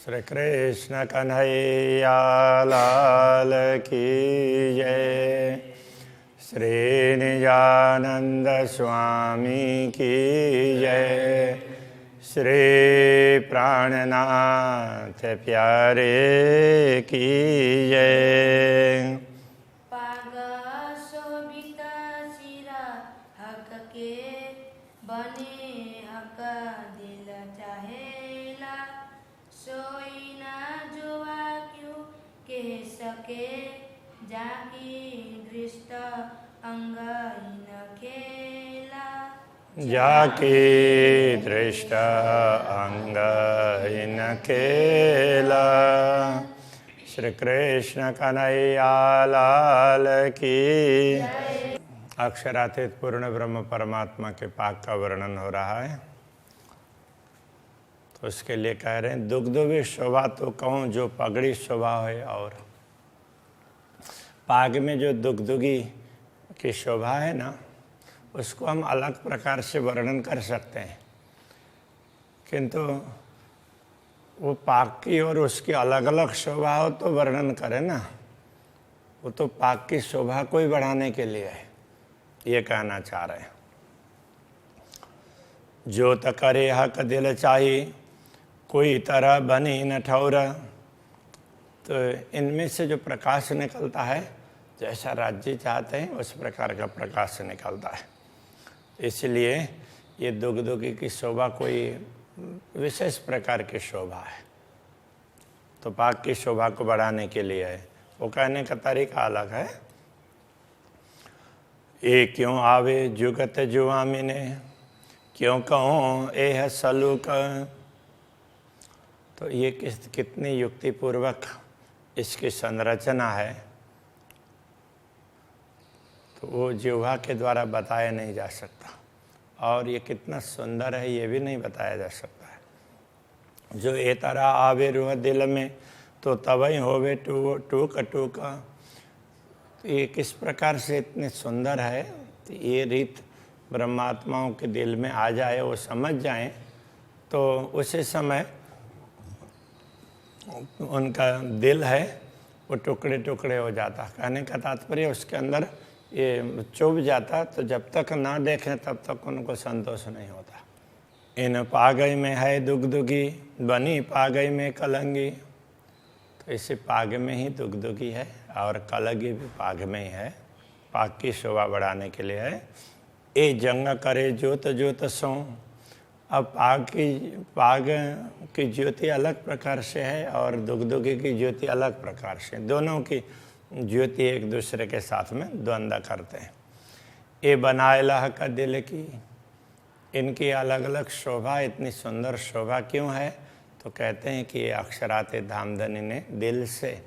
श्री कृष्ण कन्हैया लाल की जय। श्री निजानंद स्वामी की जय। श्री प्राणनाथ प्यारे की जय। जाकी दृष्ट अंग इन खेला। श्री कृष्ण कन्हैया लाल की। अक्षरातीत पूर्ण ब्रह्म परमात्मा के पाक का वर्णन हो रहा है। तो उसके लिए कह रहे हैं दुग्धवी शोभा तो कहूँ जो पगड़ी शोभा है, और पाग में जो दुग्धुगी की शोभा है ना, उसको हम अलग प्रकार से वर्णन कर सकते हैं, किंतु वो पाक की और उसकी अलग अलग शोभा हो तो वर्णन करें ना। वो तो पाक की शोभा को ही बढ़ाने के लिए है, ये कहना चाह रहे हैं। जो त करे हक दिल चाही, कोई तरह बनी न ठौर। तो इनमें से जो प्रकाश निकलता है, जैसा राज्य चाहते हैं उस प्रकार का प्रकाश निकलता है। इसलिए ये दुग्धुगी की शोभा कोई विशेष प्रकार की शोभा है, तो पाक की शोभा को बढ़ाने के लिए है। वो कहने का तरीका अलग है। ये क्यों आवे जुगत जुआमिने, क्यों कहूँ ए है सलूक। तो ये कितनी युक्तिपूर्वक इसकी संरचना है, तो वो जिह्वा के द्वारा बताया नहीं जा सकता। और ये कितना सुंदर है ये भी नहीं बताया जा सकता है। जो ए तरह आवे रूह दिल में, तो तवई होवे टूक टूक। ये किस प्रकार से इतने सुंदर है, तो ये रीत ब्रह्मात्माओं के दिल में आ जाए, वो समझ जाएं, तो उसी समय उनका दिल है वो टुकड़े टुकड़े हो जाता। कहने का तात्पर्य उसके अंदर ये चुभ जाता, तो जब तक ना देखें तब तक उनको संतोष नहीं होता। इन पागई में है दुग्धुगी, बनी पागई में कलंगी। तो इसे पाग में ही दुग्धुगी है और कलंगी भी पाग में ही है। पाग की शोभा बढ़ाने के लिए है। ए जंग करे ज्योत ज्योत सो। अब पाग की ज्योति अलग प्रकार से है और दुग्धुगी की ज्योति अलग प्रकार से। दोनों की ज्योति एक दूसरे के साथ में द्वंद्व करते हैं। ये बनाए लह का दिल की, इनकी अलग अलग शोभा, इतनी सुंदर शोभा क्यों है, तो कहते हैं कि ये अक्षरातीत धामधनी ने दिल से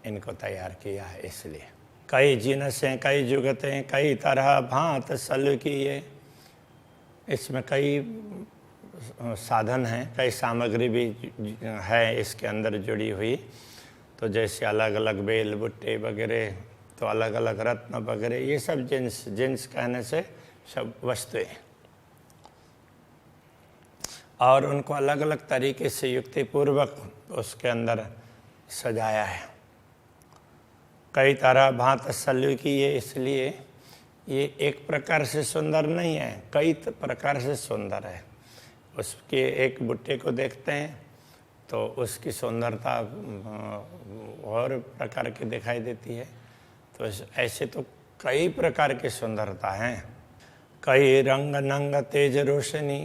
इनको तैयार किया है। इसलिए कई जिनसें कई जुगतें कई तरह भांत सल की। ये इसमें कई साधन हैं, कई सामग्री भी है इसके अंदर जुड़ी हुई। तो जैसे अलग अलग बेल बुट्टे वगैरह, तो अलग अलग रत्न वगैरह, ये सब जिन्स कहने से सब वस्तुएं, और उनको अलग अलग तरीके से युक्तिपूर्वक उसके अंदर सजाया है। कई तरह भांत सल्लू की ये, इसलिए ये एक प्रकार से सुंदर नहीं है, कई प्रकार से सुंदर है। उसके एक बुट्टे को देखते हैं तो उसकी सुंदरता और प्रकार की दिखाई देती है। तो ऐसे तो कई प्रकार की सुंदरता हैं। कई रंग नंग तेज रोशनी,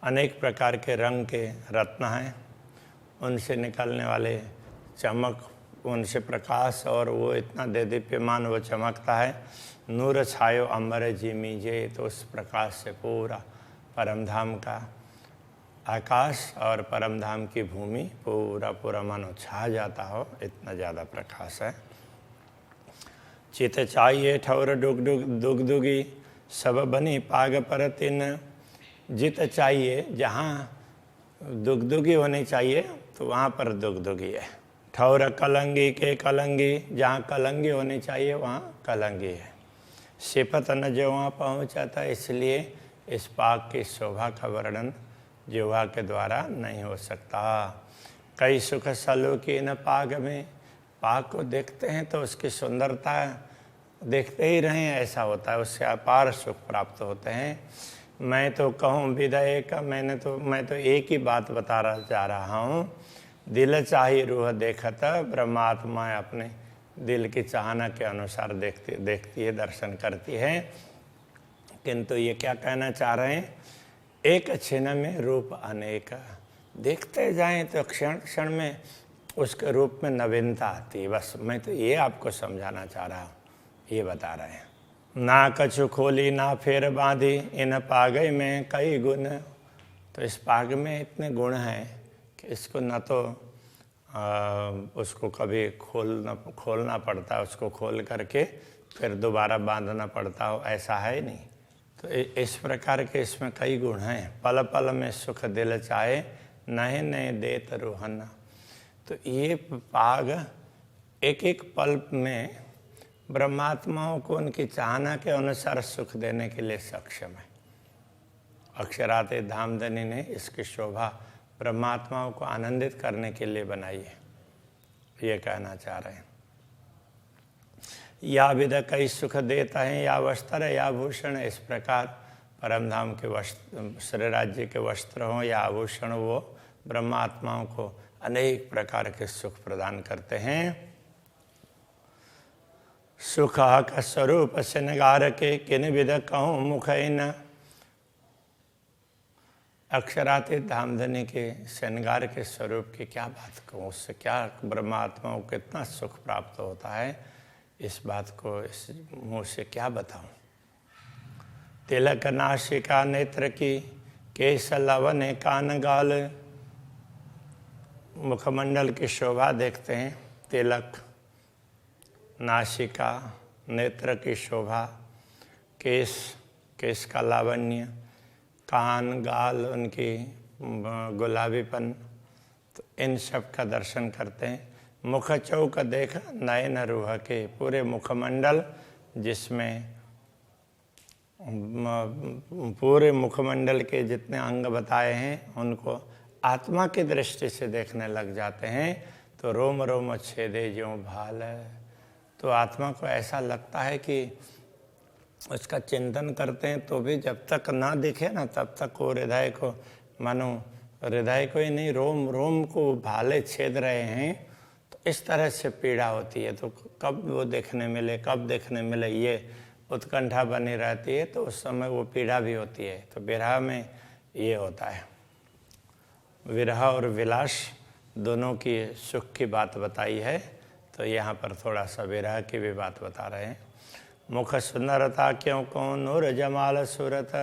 अनेक प्रकार के रंग के रत्न हैं, उनसे निकलने वाले चमक, उनसे प्रकाश, और वो इतना देदीप्यमान वो चमकता है। नूर छायो अम्बर जिमी जे, तो उस प्रकाश से पूरा परमधाम का आकाश और परमधाम की भूमि पूरा मानो छा जाता हो, इतना ज़्यादा प्रकाश है। चित चाहिए ठौर दुग्धुगी, सब बनी पाग पर तिन। जित चाहिए, जहाँ दुग्धुगी होनी चाहिए तो वहाँ पर दुग्धुगी है। ठौर कलंगी के कलंगी, जहाँ कलंगी होनी चाहिए वहाँ कलंगी है। सिपत न जो वहाँ पहुँचा था, इसलिए इस पाक की शोभा का वर्णन जिह्वा के द्वारा नहीं हो सकता। कई सुख सलूकी न पाग में, पाग को देखते हैं तो उसकी सुंदरता देखते ही रहें ऐसा होता है, उससे अपार सुख प्राप्त होते हैं। मैं तो कहूँ विदय का, मैं तो एक ही बात बता जा रहा हूँ, दिल चाही रूह देखत, ब्रह्मात्मा अपने दिल की चाहना के अनुसार देखती है, दर्शन करती है। किंतु ये क्या कहना चाह रहे हैं, एक क्षण में रूप अनेक, देखते जाएं तो क्षण क्षण में उसके रूप में नवीनता आती है। बस मैं तो ये आपको समझाना चाह रहा हूँ, ये बता रहे हैं। ना कछु खोली ना फेर बांधी, इन पागई में कई गुण। तो इस पाग में इतने गुण हैं कि इसको न तो उसको कभी खोलना पड़ता, उसको खोल करके फिर दोबारा बांधना पड़ता हो, ऐसा है नहीं। तो इस प्रकार के इसमें कई गुण हैं। पल पल में सुख दिल चाहे, नए नए देत रोहन। तो ये पाग एक एक पल में ब्रह्मात्माओं को उनकी चाहना के अनुसार सुख देने के लिए सक्षम है। अक्षराते धामधनी ने इसकी शोभा ब्रह्मात्माओं को आनंदित करने के लिए बनाई है, ये कहना चाह रहे हैं। या विध कई सुख देता है, या वस्त्र या आभूषण, इस प्रकार परमधाम के वस्त्र, श्री राज्य के वस्त्र हों या आभूषण, वो ब्रह्मात्माओं को अनेक प्रकार के सुख प्रदान करते हैं। सुख का स्वरूप श्रृंगार के, किन विध कहूँ मुख इन। अक्षरातीत धामधनी के श्रृंगार के स्वरूप की क्या बात कहूँ, उससे क्या ब्रह्मात्माओं को कितना सुख प्राप्त होता है, इस बात को इस मुँह से क्या बताऊँ। तिलक नासिका नेत्र की, केश लवन कान गाल। मुखमंडल की शोभा देखते हैं, तिलक, नासिका, नेत्र की शोभा, केश का लावण्य, कान गाल उनकी गुलाबीपन, तो इन सब का दर्शन करते हैं। मुख चौक देख नयन रूह के, पूरे मुखमंडल जिसमें पूरे मुखमंडल के जितने अंग बताए हैं उनको आत्मा की दृष्टि से देखने लग जाते हैं, तो रोम रोम छेदे ज्यों भाल। तो आत्मा को ऐसा लगता है कि उसका चिंतन करते हैं तो भी जब तक ना दिखे ना तब तक वो हृदय को, मानो हृदय को ही नहीं रोम रोम को भाले छेद रहे हैं। तो इस तरह से पीड़ा होती है। तो कब वो देखने मिले ये उत्कंठा बनी रहती है, तो उस समय वो पीड़ा भी होती है। तो विरह में ये होता है। विरह और विलास दोनों की सुख की बात बताई है, तो यहाँ पर थोड़ा सा विरह की भी बात बता रहे हैं। मुख सुंदरता क्यों कौन नूर जमाल सूरत।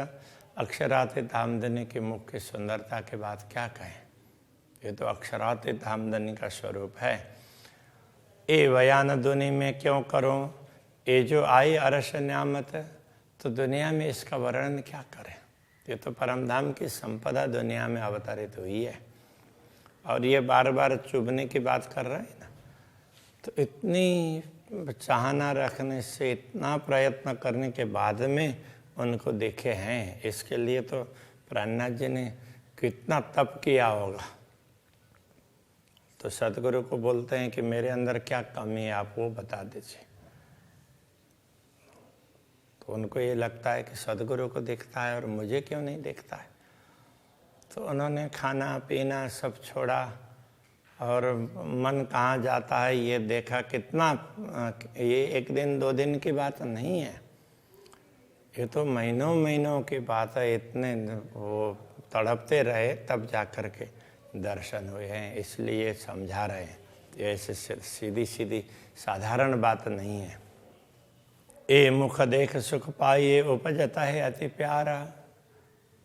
अक्षरातीत धामधनी की मुख की सुंदरता के बाद क्या कहें, ये तो अक्षरातीत धामधनी का स्वरूप है। ए बयान दुनि में क्यों करूं, ये जो आई अरस न्यामत। तो दुनिया में इसका वर्णन क्या करें, ये तो परमधाम की संपदा दुनिया में अवतरित हुई है। और ये बार बार चुभने की बात कर रहे हैं ना, तो इतनी चाहना रखने से, इतना प्रयत्न करने के बाद में उनको देखे हैं, इसके लिए तो प्राणनाथ जी ने कितना तप किया होगा। तो सदगुरु को बोलते हैं कि मेरे अंदर क्या कमी है, आप वो बता दीजिए। तो उनको ये लगता है कि सदगुरु को दिखता है और मुझे क्यों नहीं दिखता है। तो उन्होंने खाना पीना सब छोड़ा और मन कहाँ जाता है ये देखा। कितना, ये एक दिन दो दिन की बात नहीं है, ये तो महीनों महीनों की बात है। इतने वो तड़पते रहे तब जा कर के दर्शन हुए हैं, इसलिए समझा रहे हैं। ऐसे सीधी सीधी साधारण बात नहीं है। ए मुख देख सुख पाइए, उपजता है अति प्यारा।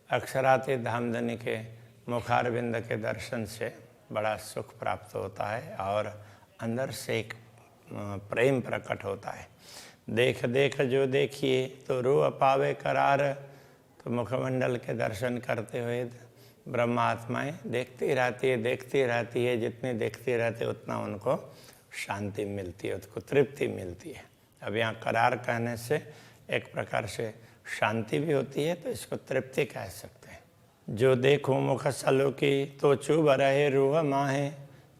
अक्षरातीत धामधनी के मुखारविंद के दर्शन से बड़ा सुख प्राप्त होता है और अंदर से एक प्रेम प्रकट होता है। देख देख जो देखिए तो रूह पावे करार। तो मुखमंडल के दर्शन करते हुए ब्रह्मात्माएं देखती रहती है। जितनी देखती रहती है उतना उनको शांति मिलती है, उसको तृप्ति मिलती है। अब यहाँ करार कहने से एक प्रकार से शांति भी होती है, तो इसको तृप्ति कह सकते हैं। जो देखूं मुख सलूकी तो चुभ रहे रूह माहे।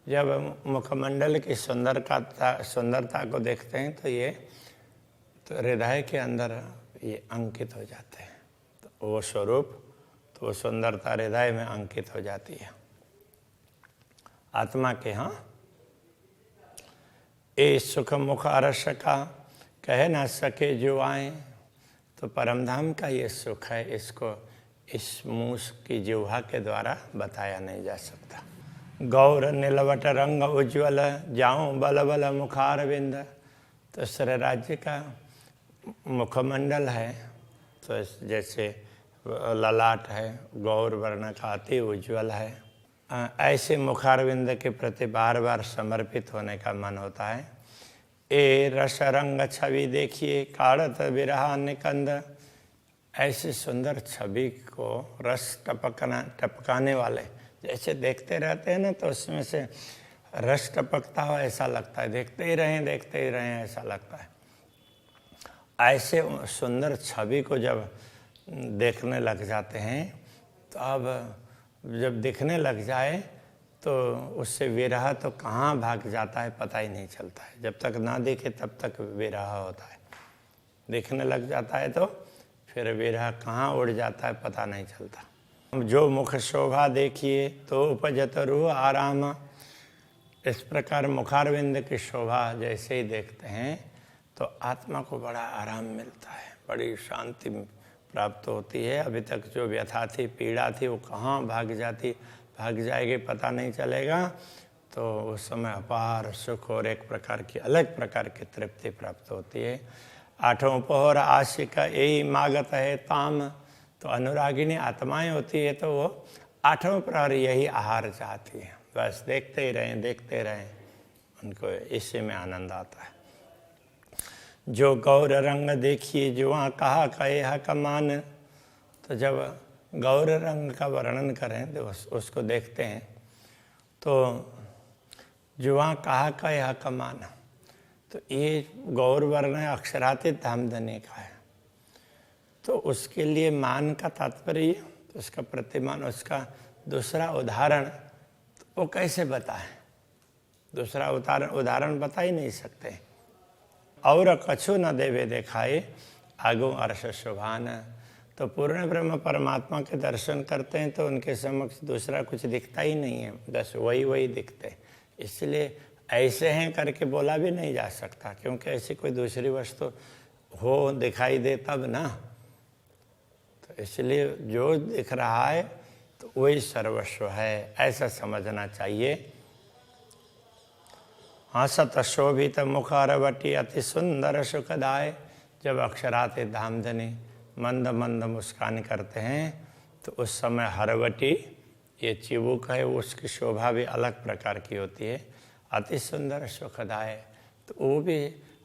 जब मुखमंडल की सुंदरता को देखते हैं तो ये तो हृदय के अंदर ये अंकित हो जाते हैं। तो वो स्वरूप, तो वो सुंदरता हृदय में अंकित हो जाती है आत्मा के। हाँ, ए सुख मुख अरस का कह ना सके जो आए, तो परमधाम का ये सुख है, इसको इस मूस की जिह्वा के द्वारा बताया नहीं जा सकता। गौर नीलवट रंग उज्ज्वल जाऊं बल बल मुखारविंद, तो श्री राज्य का मुखमंडल है, तो जैसे ललाट है गौर वर्ण का अति उज्ज्वल है, ऐसे मुखारविंद के प्रति बार बार समर्पित होने का मन होता है। ए रस रंग छवि देखिए काढ़त विरहा निकंद, ऐसी सुंदर छवि को रस टपकाने वाले जैसे देखते रहते हैं ना, तो उसमें से रस टपकता हो ऐसा लगता है, देखते ही रहें ऐसा लगता है। ऐसे सुंदर छवि को जब देखने लग जाते हैं, तो अब जब दिखने लग जाए तो उससे विरह तो कहाँ भाग जाता है पता ही नहीं चलता है। जब तक ना देखे तब तक विरह होता है, दिखने लग जाता है तो फिर विरह कहाँ उड़ जाता है पता नहीं चलता। जो मुख शोभा देखिए तो उपजत रूह आराम, इस प्रकार मुखारविंद की शोभा जैसे ही देखते हैं तो आत्मा को बड़ा आराम मिलता है, बड़ी शांति प्राप्त होती है। अभी तक जो व्यथा थी, पीड़ा थी, वो कहाँ भाग जाएगी पता नहीं चलेगा। तो उस समय अपार सुख और एक प्रकार की अलग प्रकार की तृप्ति प्राप्त होती है। आठों पहर आशिका यही मागत है ताम, तो अनुरागिनी आत्माएं होती है तो वो आठों प्रहर यही आहार चाहती है, बस देखते ही रहें, उनको इसी में आनंद आता है। जो गौर रंग देखिए जुआ कहा कहे कमान, तो जब गौर रंग का वर्णन करें तो उसको देखते हैं तो जुआ कहा कहे कमान, तो ये गौर वर्ण अक्षरातीत धामधनी का है। तो उसके लिए मान का तात्पर्य, तो उसका प्रतिमान, उसका दूसरा उदाहरण तो वो कैसे बताएं? दूसरा उदाहरण बता ही नहीं सकते। और कछु न देवे देखाए आगो अर्श शोभान, तो पूर्ण ब्रह्म परमात्मा के दर्शन करते हैं तो उनके समक्ष दूसरा कुछ दिखता ही नहीं है, बस वही दिखते। इसलिए ऐसे हैं करके बोला भी नहीं जा सकता, क्योंकि ऐसी कोई दूसरी वस्तु हो दिखाई दे तब ना। तो इसलिए जो दिख रहा है तो वही सर्वस्व है, ऐसा समझना चाहिए। हंसत शोभित मुखारवटी अति सुंदर सुखदाय, जब अक्षराते धामधनी मंद मंद मुस्कान करते हैं तो उस समय हरवटी ये चिबुक है, उसकी शोभा भी अलग प्रकार की होती है। अति सुंदर सुखदाय, तो वो भी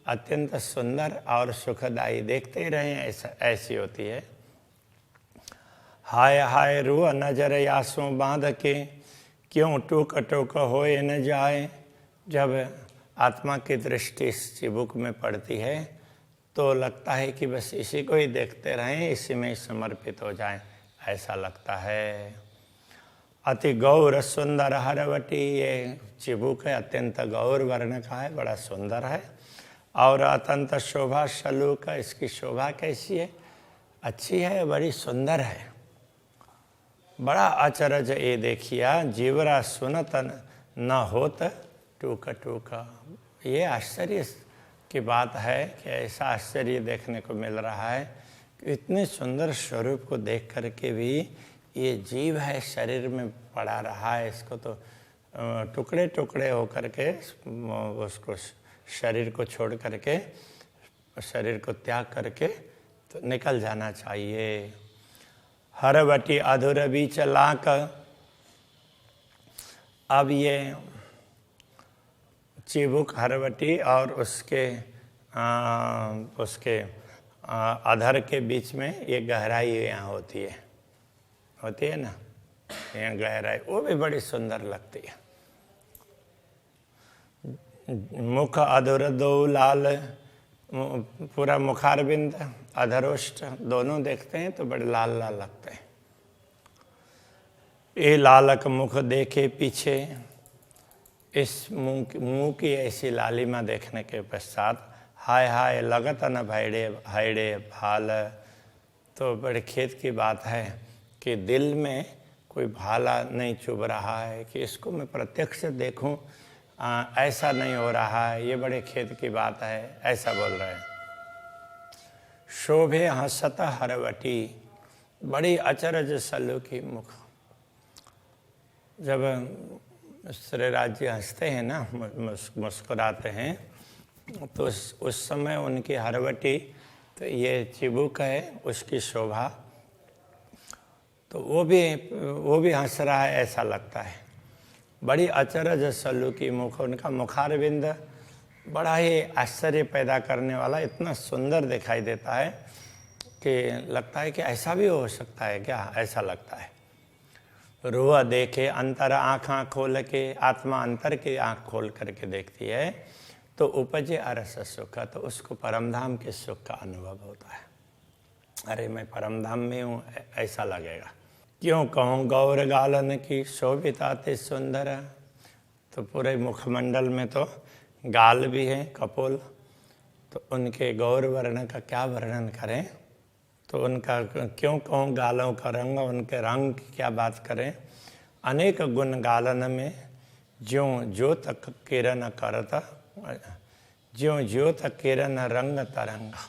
अत्यंत सुंदर और सुखदायी, देखते ही रहें ऐसी होती है। हाय हाय रूह नजर यासों बांध के क्यों टूक टूक होए न जाए, जब आत्मा की दृष्टि इस चिबुक में पड़ती है तो लगता है कि बस इसी को ही देखते रहें, इसी में समर्पित हो जाएं, ऐसा लगता है। अति गौर सुंदर हरवटी, ये चिबुक है अत्यंत गौर वर्ण का है, बड़ा सुंदर है। और अत्यंत शोभा शलूक, इसकी शोभा कैसी है? अच्छी है, बड़ी सुंदर है। बड़ा अचरज ये देखिया जीवरा सुनत न होत टूक टूक, ये आश्चर्य की बात है कि ऐसा आश्चर्य देखने को मिल रहा है कि इतने सुंदर स्वरूप को देख करके भी ये जीव है शरीर में पड़ा रहा है, इसको तो टुकड़े टुकड़े हो करके उसको शरीर को छोड़ करके, शरीर को त्याग करके तो निकल जाना चाहिए। हरवटी अधूर बीच लाक, अब ये चिबुक हरवटी और उसके अधर के बीच में ये गहराई यहाँ होती है ना, यहाँ गहराई, वो भी बड़ी सुंदर लगती है। मुख अधर दो लाल, पूरा मुखारबिंद अधरोष्ट दोनों देखते हैं तो बड़े लाल लाल लगते हैं। ये लालक मुख देखे पीछे, इस मुंह की ऐसी लालिमा देखने के पश्चात हाय हाय लगत न भैड़े हैड़े भाल। तो बड़े खेत की बात है कि दिल में कोई भाला नहीं चुभ रहा है कि इसको मैं प्रत्यक्ष देखूं, ऐसा नहीं हो रहा है, ये बड़े खेत की बात है, ऐसा बोल रहे हैं। शोभे हंसत हरवटी, बड़ी अचरज सल्लू की मुख। जब श्रीराज जी हंसते हैं ना, मुस्कुराते हैं, तो उस समय उनकी हरवटी, तो ये चिबुक है उसकी शोभा, तो वो भी हंस रहा है ऐसा लगता है। बड़ी अचरज सल्लू की मुख, उनका मुखारविंद बड़ा ही आश्चर्य पैदा करने वाला, इतना सुंदर दिखाई देता है कि लगता है कि ऐसा भी हो सकता है क्या, ऐसा लगता है। रुआ देखे अंतर आँख खोल के, आत्मा अंतर की आँख खोल करके देखती है तो उपजे अरस सुख, तो उसको परमधाम के सुख का अनुभव होता है। अरे मैं परमधाम में हूँ, ऐसा लगेगा। क्यों कहूँ गौर गालन की शोभिता ते सुंदर, तो पूरे मुखमंडल में तो गाल भी हैं कपोल, तो उनके गौर वर्ण का क्या वर्णन करें। तो उनका क्यों कहूँ गालों का रंग, उनके रंग की क्या बात करें। अनेक गुण गालन में, ज्यों ज्योत किरण करता, ज्यों ज्योत किरण रंग तरंगा।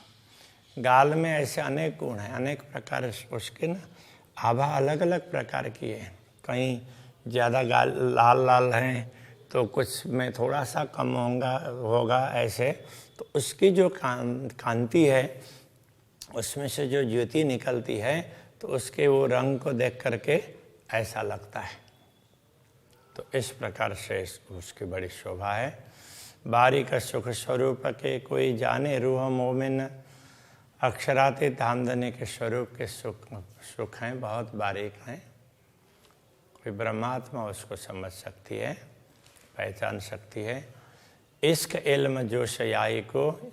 गाल में ऐसे अनेक गुण हैं, अनेक प्रकार उसके ना आभा अलग अलग प्रकार की है। कहीं ज़्यादा गाल लाल लाल हैं तो कुछ में थोड़ा सा कम होगा ऐसे। तो उसकी जो कांति है, उसमें से जो ज्योति निकलती है, तो उसके वो रंग को देख करके ऐसा लगता है। तो इस प्रकार से उसकी बड़ी शोभा है। बारीक सुख स्वरूप के कोई जाने रूह मोमिन, अक्षराते धामधनी के स्वरूप के सुख हैं, बहुत बारीक हैं। कोई ब्रह्मात्मा उसको समझ सकती है, पहचान सकती है। इश्क इल्म जोश याई को,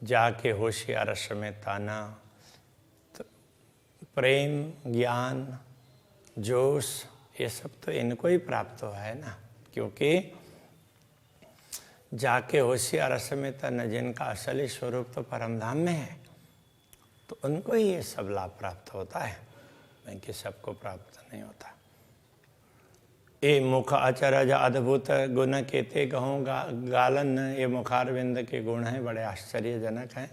जाके होशियार रस में ताना। तो प्रेम ज्ञान जोश ये सब तो इनको ही प्राप्त हुआ है ना, क्योंकि जाके होशियार रस में ताना, जिनका असली स्वरूप तो परमधाम में है, तो उनको ही ये सब लाभ प्राप्त होता है, बाकी सबको प्राप्त नहीं होता। ए मुख अचरज अद्भुत गुण केते कहूँ गालन, ये मुखारविंद के गुण हैं, बड़े आश्चर्यजनक हैं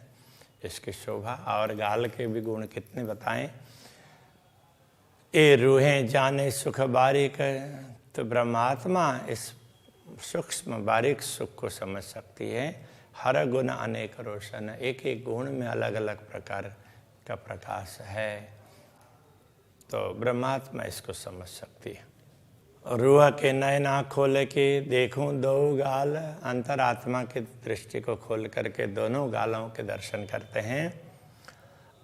इसकी शोभा। और गाल के भी गुण कितने बताएं। ए रूहें जाने सुख बारीक, तो ब्रह्मात्मा इस सूक्ष्म बारीक सुख को समझ सकती है। हर गुण अनेक रोशन, एक एक गुण में अलग अलग प्रकार का प्रकाश है, तो ब्रह्मात्मा इसको समझ सकती है। रूह के नयना खोल के देखूं दो गाल, अंतरात्मा की दृष्टि को खोल करके दोनों गालों के दर्शन करते हैं।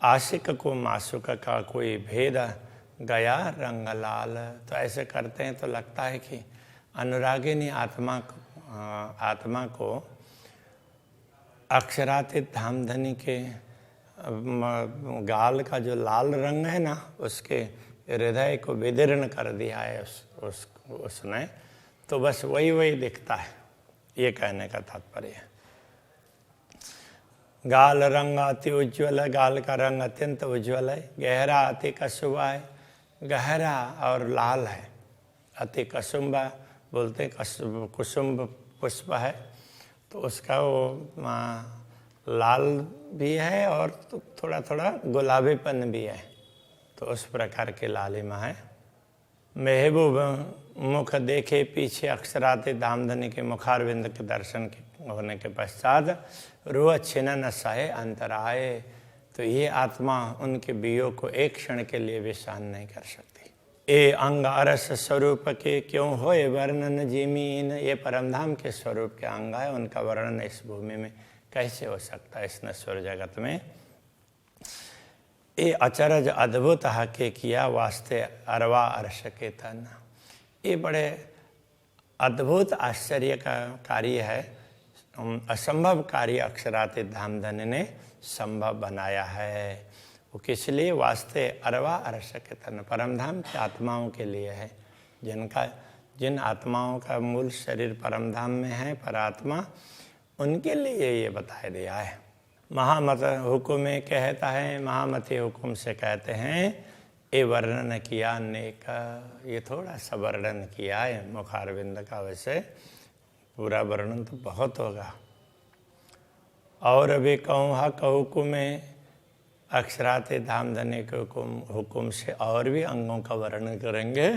आशिक को मासूक का कोई भेद गया रंग लाल, तो ऐसे करते हैं तो लगता है कि अनुरागिनी आत्मा को अक्षरातीत धामधनी के गाल का जो लाल रंग है ना, उसके हृदय को विदीर्ण कर दिया है उसने, तो बस वही दिखता है, ये कहने का तात्पर्य है। गाल रंग अति उज्ज्वल है, गाल का रंग अत्यंत उज्ज्वल है। गहरा अति कसुबा है, गहरा और लाल है। अति कसुम्बा बोलते कुसुम्ब पुष्प है, तो उसका वो लाल भी है और थोड़ा थोड़ा गुलाबीपन भी है, तो उस प्रकार के लालिमा है। महबूब मुख देखे पीछे अक्षराते धामधनी के मुखारविंद के दर्शन होने के पश्चात रूह छिन्न सहे अंतराए, तो ये आत्मा उनके बियों को एक क्षण के लिए भी सहन नहीं कर सकती। ए अंग अरस स्वरूप के क्यों होए वर्णन जिमीन, ये परमधाम के स्वरूप के अंग है, उनका वर्णन इस भूमि में कैसे हो सकता है, इस नश्वर जगत में। ये अचरज अद्भुत हके किया वास्ते अरवा अर्श के तन, ये बड़े अद्भुत आश्चर्य का कार्य है, असंभव कार्य अक्षरातीत धामधनी ने संभव बनाया है। वो किस लिए? वास्ते अरवा अर्श के तन, परमधाम की आत्माओं के लिए है, जिनका जिन आत्माओं का मूल शरीर परमधाम में है, परात्मा, उनके लिए ये बता दिया है। महामत हुकुम में कहता है, महामती हुकुम से कहते हैं, ये वर्णन किया नेक, ये थोड़ा सा वर्णन किया है मुखारविंद का, वैसे पूरा वर्णन तो बहुत होगा। और अभी कहूँ हक हुकुम में अक्षराते धाम धने के हुकुम से और भी अंगों का वर्णन करेंगे।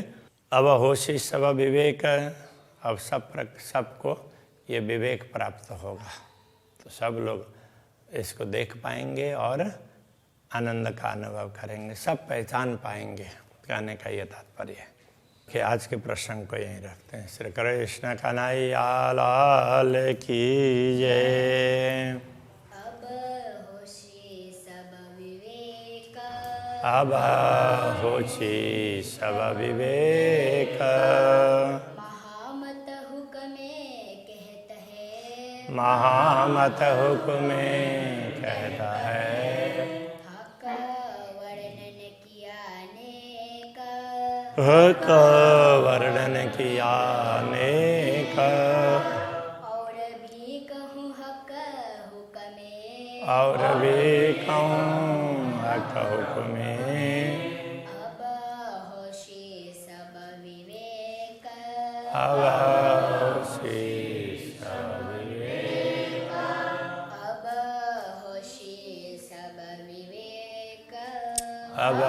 अब होशी सब विवेक, अब सबको ये विवेक प्राप्त होगा, तो सब लोग इसको देख पाएंगे और आनंद का अनुभव करेंगे, सब पहचान पाएंगे। कहने का ये तात्पर्य है कि आज के प्रसंग को यहीं रखते हैं। श्री कृष्ण कन्हैया लाल की जय। अब होशी सब विवेक, अब होशी सब विवेक, महामत हुक्मे कहत है, महामत हुक्मे कहता है, हक वर्णन किया नेक, हक वर्णन किया नेक, और भी कहूँ हक हुक्मे, और भी कहूँ हक हुक्मे, अब होशी सब विवेक, अब होशी सब विवेक, अब होशी सब विवेक, अब